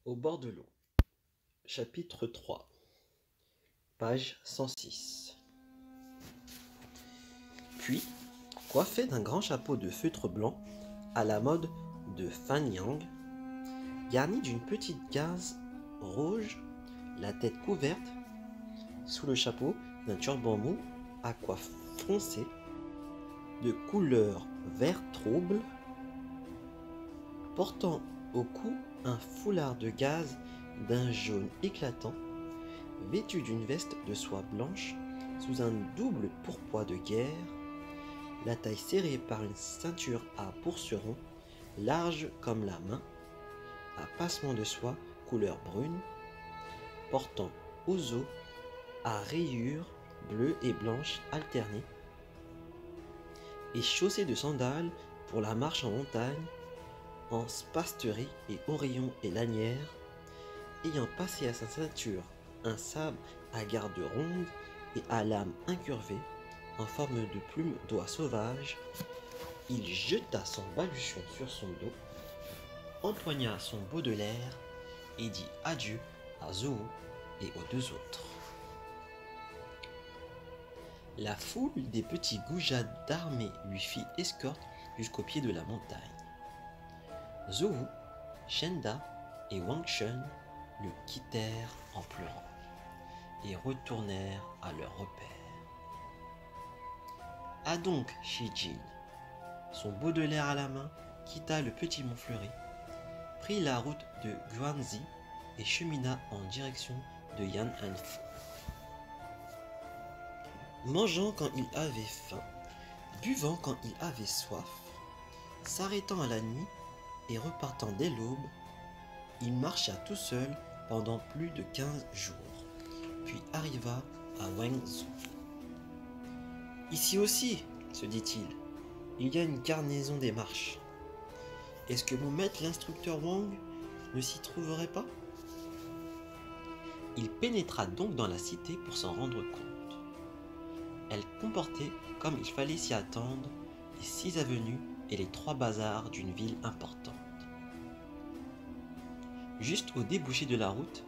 Au bord de l'eau. Chapitre 3. Page 106. Puis, coiffé d'un grand chapeau de feutre blanc, à la mode de Fan Yang, garni d'une petite gaze rouge, la tête couverte, sous le chapeau d'un turban mou à coiffe foncée, de couleur vert trouble, portant au cou un foulard de gaze d'un jaune éclatant, vêtu d'une veste de soie blanche sous un double pourpoint de guerre, la taille serrée par une ceinture à pourceron large comme la main, à passement de soie couleur brune, portant aux os à rayures bleues et blanches alternées, et chaussé de sandales pour la marche en montagne, en spasterie et oreillons et lanières, ayant passé à sa ceinture un sabre à garde ronde et à lame incurvée, en forme de plume d'oie sauvage, il jeta son baluchon sur son dos, empoigna son Baudelaire et dit adieu à Zou et aux deux autres. La foule des petits goujats d'armée lui fit escorte jusqu'au pied de la montagne. Zou, Shenda et Wang Shun le quittèrent en pleurant et retournèrent à leur repère. Ah donc, Shijin, son Baudelaire à la main, quitta le petit mont fleuri, prit la route de Guanzi et chemina en direction de Yan'anfu. Mangeant quand il avait faim, buvant quand il avait soif, s'arrêtant à la nuit et repartant dès l'aube, il marcha tout seul pendant plus de 15 jours, puis arriva à Wenzhou. Ici aussi, se dit-il, il y a une garnison des marches. Est-ce que mon maître l'instructeur Wang ne s'y trouverait pas? Il pénétra donc dans la cité pour s'en rendre compte. Elle comportait, comme il fallait s'y attendre, les 6 avenues et les 3 bazars d'une ville importante. Juste au débouché de la route,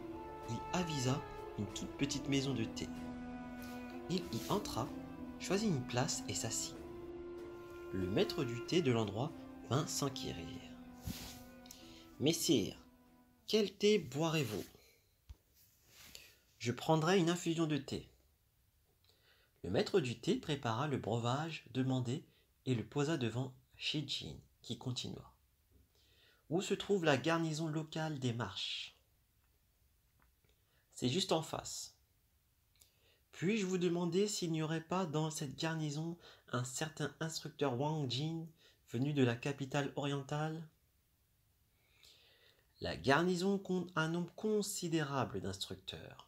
il avisa une toute petite maison de thé. Il y entra, choisit une place et s'assit. Le maître du thé de l'endroit vint s'enquérir. « Messire, quel thé boirez-vous » ? « Je prendrai une infusion de thé. » Le maître du thé prépara le breuvage demandé et le posa devant Shijin, qui continua. « Où se trouve la garnison locale des marches ? » « C'est juste en face. » « Puis-je vous demander s'il n'y aurait pas dans cette garnison un certain instructeur Wang Jin, venu de la capitale orientale ? » La garnison compte un nombre considérable d'instructeurs.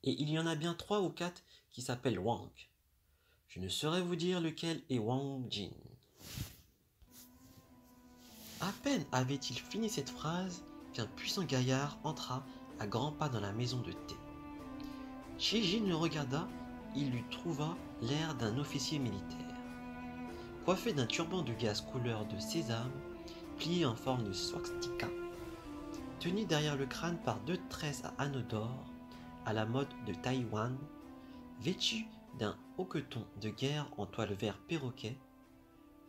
Et il y en a bien 3 ou 4 qui s'appellent Wang. Je ne saurais vous dire lequel est Wang Jin. À peine avait-il fini cette phrase qu'un puissant gaillard entra à grands pas dans la maison de thé. Shijin le regarda, il lui trouva l'air d'un officier militaire. Coiffé d'un turban de gaze couleur de sésame, plié en forme de swastika, tenu derrière le crâne par 2 tresses à anneaux d'or, à la mode de Taïwan, vêtu d'un hoqueton de guerre en toile vert perroquet,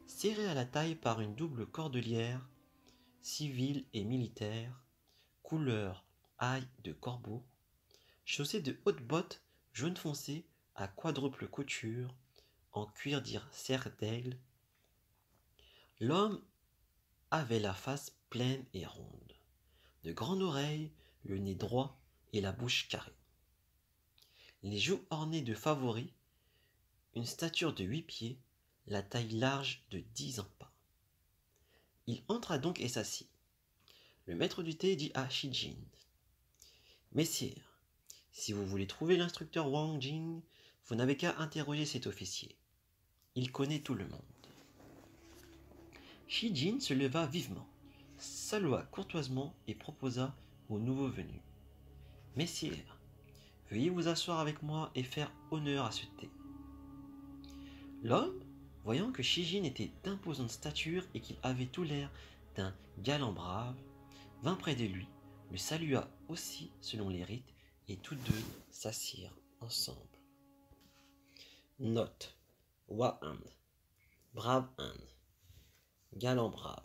serré à la taille par une double cordelière, civile et militaire, couleur ail de corbeau, chaussé de hautes bottes jaune foncé à quadruple couture, en cuir serre d'aigle. L'homme avait la face pleine et ronde, de grandes oreilles, le nez droit et la bouche carrée. Les joues ornées de favoris, une stature de 8 pieds, la taille large de 10 en pas. Il entra donc et s'assit. Le maître du thé dit à Shijin : « Messire, si vous voulez trouver l'instructeur Wang Jin, vous n'avez qu'à interroger cet officier. Il connaît tout le monde. » Shijin se leva vivement, salua courtoisement et proposa au nouveau venu : « Messire, veuillez vous asseoir avec moi et faire honneur à ce thé. » L'homme, voyant que Shijin était d'imposante stature et qu'il avait tout l'air d'un galant brave, vint près de lui, le salua aussi selon les rites, et tous deux s'assirent ensemble. Note. Wahand, brave Inde, galant brave.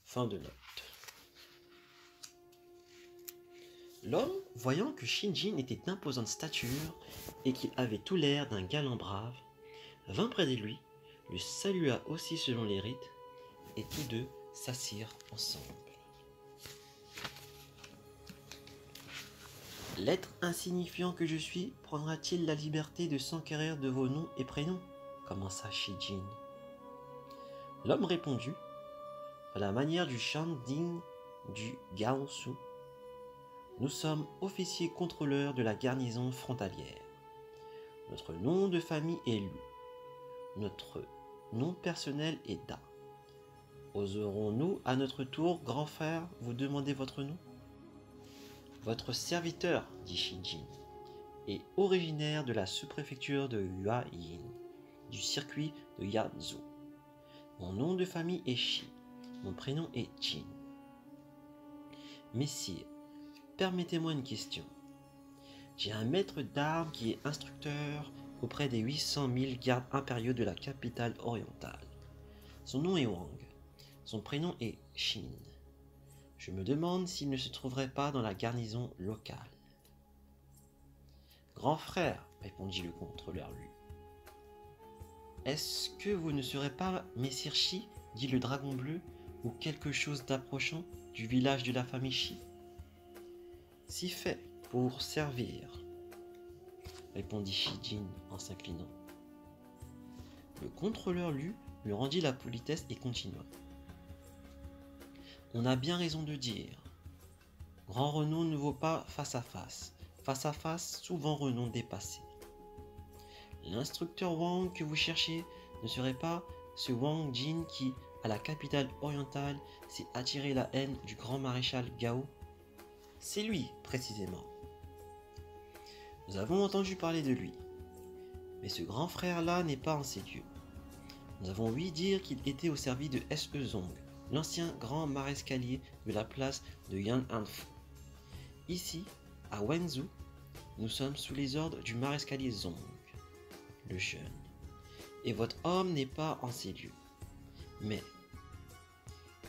Fin de note. L'homme, voyant que Shinjin était d'imposante stature et qu'il avait tout l'air d'un galant brave, vint près de lui, le salua aussi selon les rites, et tous deux s'assirent ensemble. L'être insignifiant que je suis prendra-t-il la liberté de s'enquérir de vos noms et prénoms commença Shinjin. L'homme répondit, à la manière du Shan digne du Gaosu. Nous sommes officiers contrôleurs de la garnison frontalière. Notre nom de famille est Lu. Notre nom personnel est Da. Oserons-nous à notre tour, grand frère, vous demander votre nom? Votre serviteur, dit Shinjin, est originaire de la sous-préfecture de Huayin, du circuit de Yanzhou. Mon nom de famille est Shi. Mon prénom est Jin. Messire, permettez-moi une question. J'ai un maître d'armes qui est instructeur auprès des 800 000 gardes impériaux de la capitale orientale. Son nom est Wang. Son prénom est Shin. Je me demande s'il ne se trouverait pas dans la garnison locale. Grand frère, répondit le contrôleur Lu. Est-ce que vous ne serez pas Messire Shi, dit le dragon bleu, ou quelque chose d'approchant du village de la famille Shi? Si fait pour servir, répondit Shinjin en s'inclinant. Le contrôleur Lu lui rendit la politesse et continua. On a bien raison de dire. Grand renom ne vaut pas face à face. Face à face, souvent renom dépassé. L'instructeur Wang que vous cherchez ne serait pas ce Wang Jin qui, à la capitale orientale, s'est attiré la haine du grand maréchal Gao? C'est lui, précisément. Nous avons entendu parler de lui. Mais ce grand frère-là n'est pas en ces lieux. Nous avons ouï dire qu'il était au service de S.E. Zong, l'ancien grand marescalier de la place de Yan Hanfu. Ici, à Wenzhou, nous sommes sous les ordres du marescalier Zong, le jeune. Et votre homme n'est pas en ces lieux. Mais,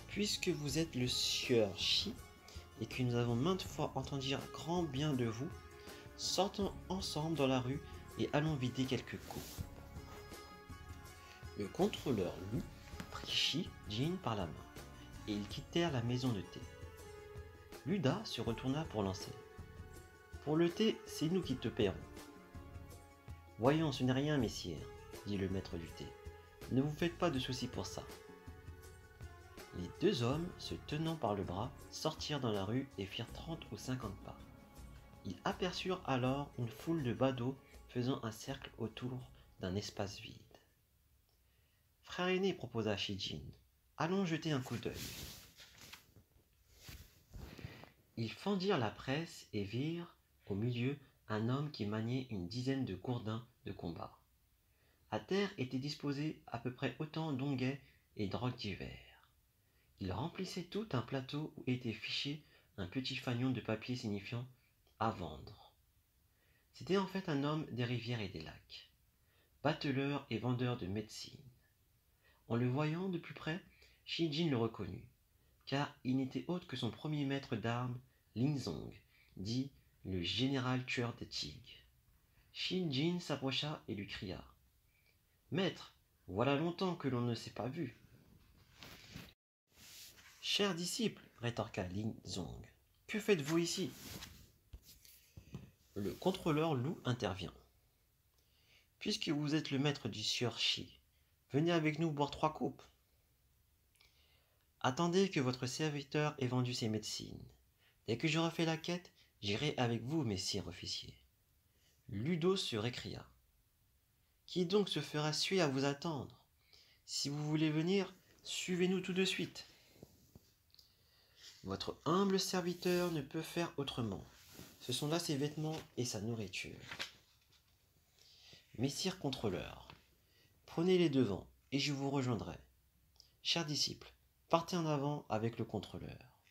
puisque vous êtes le sieur Shi, et que nous avons maintes fois entendu dire grand bien de vous, sortons ensemble dans la rue et allons vider quelques coups. Le contrôleur Lu prit Shi Jin par la main, et ils quittèrent la maison de thé. Luda se retourna pour lancer. Pour le thé, c'est nous qui te paierons. Voyons, ce n'est rien, messire, dit le maître du thé. Ne vous faites pas de soucis pour ça. Les deux hommes, se tenant par le bras, sortirent dans la rue et firent 30 ou 50 pas. Ils aperçurent alors une foule de badauds faisant un cercle autour d'un espace vide. Frère aîné, proposa Shinjin, allons jeter un coup d'œil. Ils fendirent la presse et virent, au milieu, un homme qui maniait une dizaine de gourdins de combat. À terre étaient disposés à peu près autant d'onguets et drogues divers. Il remplissait tout un plateau où était fiché un petit fanion de papier signifiant « à vendre ». C'était en fait un homme des rivières et des lacs, bateleur et vendeur de médecine. En le voyant de plus près, Shinjin le reconnut, car il n'était autre que son premier maître d'armes, Linzong, dit le général tueur des tigres. Shinjin s'approcha et lui cria « Maître, voilà longtemps que l'on ne s'est pas vu. » Cher disciple, rétorqua Linzong, que faites-vous ici? Le contrôleur Lu intervient. Puisque vous êtes le maître du sieur Shi, venez avec nous boire 3 coupes. Attendez que votre serviteur ait vendu ses médecines. Dès que j'aurai fait la quête, j'irai avec vous, messire officier. Ludo se récria. Qui donc se fera suer à vous attendre? Si vous voulez venir, suivez-nous tout de suite. Votre humble serviteur ne peut faire autrement. Ce sont là ses vêtements et sa nourriture. Messire contrôleur, prenez les devants et je vous rejoindrai. Chers disciples, partez en avant avec le contrôleur.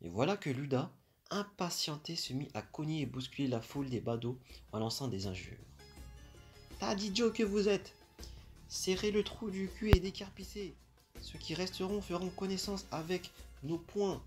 Et voilà que Luda, impatienté, se mit à cogner et bousculer la foule des badauds en lançant des injures. Tas d'idiots que vous êtes! Serrez le trou du cul et décarpissez! Ceux qui resteront feront connaissance avec nos poings,